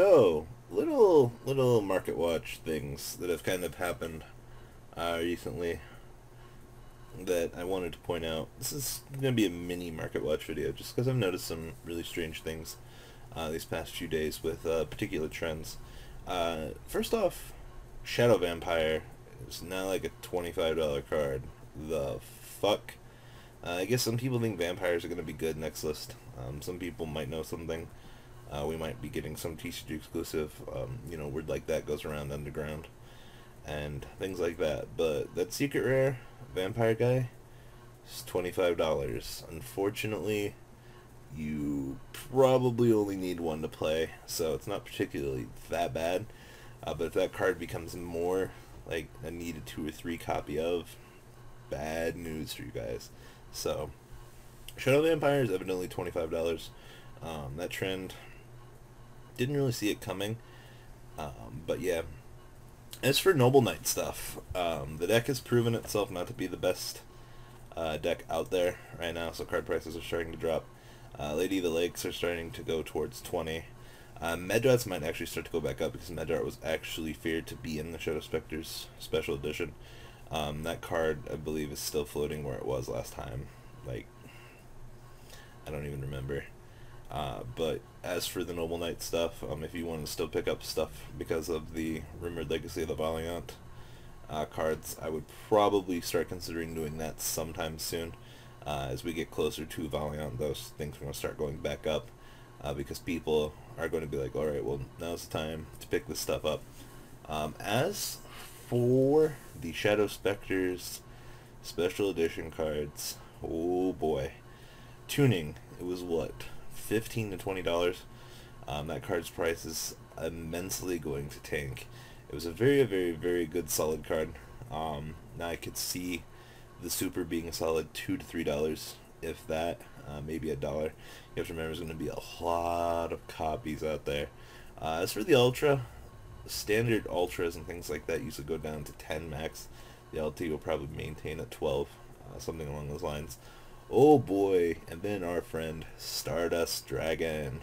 So, little market watch things that have kind of happened recently that I wanted to point out. This is going to be a mini market watch video just because I've noticed some really strange things these past few days with particular trends. First off, Shadow Vampire is now like a $25 card. The fuck? I guess some people think vampires are going to be good next list. Some people might know something. We might be getting some TCG exclusive, word like that goes around underground and things like that. But that secret rare vampire guy is $25. Unfortunately, you probably only need one to play, so it's not particularly that bad. But if that card becomes more like a needed 2 or 3 copy of, bad news for you guys. So Shadow Vampire is evidently $25. That trend, didn't really see it coming, but yeah. As for Noble Knight stuff, the deck has proven itself not to be the best deck out there right now, so card prices are starting to drop. Lady of the Lakes are starting to go towards 20. Medrats might actually start to go back up because Medrat was actually feared to be in the Shadow Specters special edition. That card, I believe, is still floating where it was last time. Like, I don't even remember. But as for the Noble Knight stuff, if you want to still pick up stuff because of the rumored Legacy of the Valiant cards, I would probably start considering doing that sometime soon. As we get closer to Valiant, those things are going to start going back up because people are going to be like, alright, well, now's the time to pick this stuff up. As for the Shadow Specters special edition cards, oh boy. Tuning, it was what? $15 to $20. That card's price is immensely going to tank. It was a very good solid card. Now I could see the super being a solid $2 to $3, if that, maybe $1. You have to remember there's going to be a lot of copies out there. As for the Ultra, standard Ultras and things like that usually go down to 10 max. The LT will probably maintain at 12, something along those lines. Oh boy, and then our friend Stardust Dragon.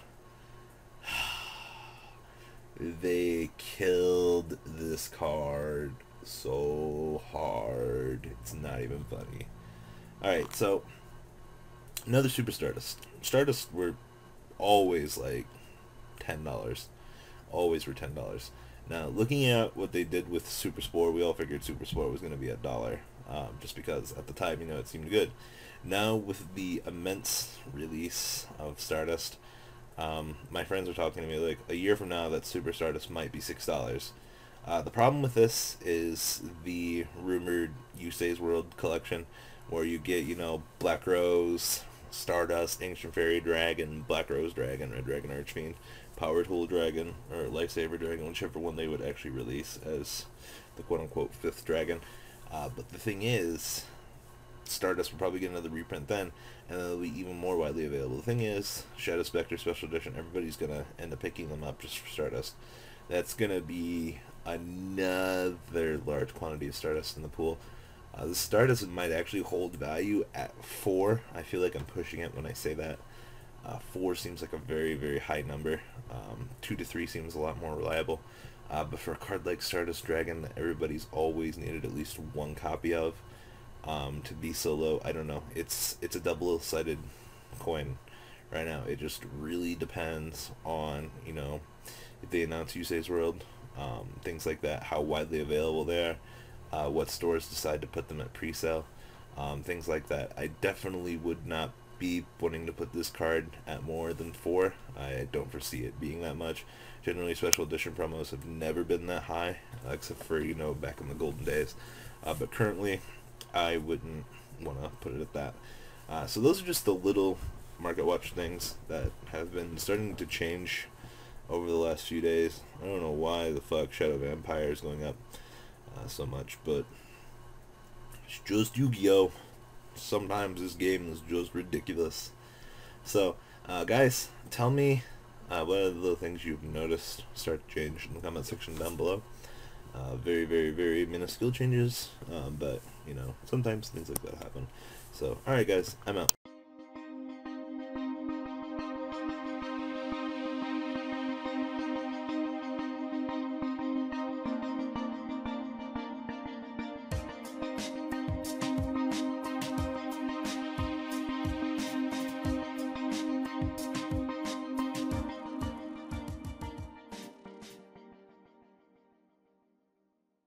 They killed this card so hard, it's not even funny. Alright, so another Super Stardust. Stardust were always like $10. Always were $10. Now, looking at what they did with Super Spore, we all figured Super Spore was going to be $1, just because at the time, it seemed good. Now, with the immense release of Stardust, my friends are talking to me like, a year from now, that Super Stardust might be $6. The problem with this is the rumored Yusei's World collection, where you get, Black Rose, Stardust, Ancient Fairy Dragon, Black Rose Dragon, Red Dragon Archfiend, Power Tool Dragon, or Lifesaver Dragon, whichever one they would actually release as the quote-unquote 5th dragon. But the thing is, Stardust will probably get another reprint then, and then it'll be even more widely available. The thing is, Shadow Spectre Special Edition, everybody's going to end up picking them up just for Stardust. That's going to be another large quantity of Stardust in the pool. The Stardust might actually hold value at 4. I feel like I'm pushing it when I say that. 4 seems like a very high number. 2 to 3 seems a lot more reliable. But for a card like Stardust Dragon that everybody's always needed at least one copy of, to be so low, I don't know. It's a double-sided coin right now. It just really depends on, if they announce Yusei's World, things like that, how widely available they are, what stores decide to put them at pre-sale, things like that. I definitely would not be wanting to put this card at more than 4. I don't foresee it being that much. Generally, special edition promos have never been that high, except for, back in the golden days. But currently, I wouldn't want to put it at that. So those are just the little market watch things that have been starting to change over the last few days. I don't know why the fuck Shadow Vampire is going up so much, but it's just Yu-Gi-Oh! Sometimes this game is just ridiculous. So, guys, tell me what are the little things you've noticed start to change in the comment section down below. Very minuscule changes, but, sometimes things like that happen. So, alright guys, I'm out.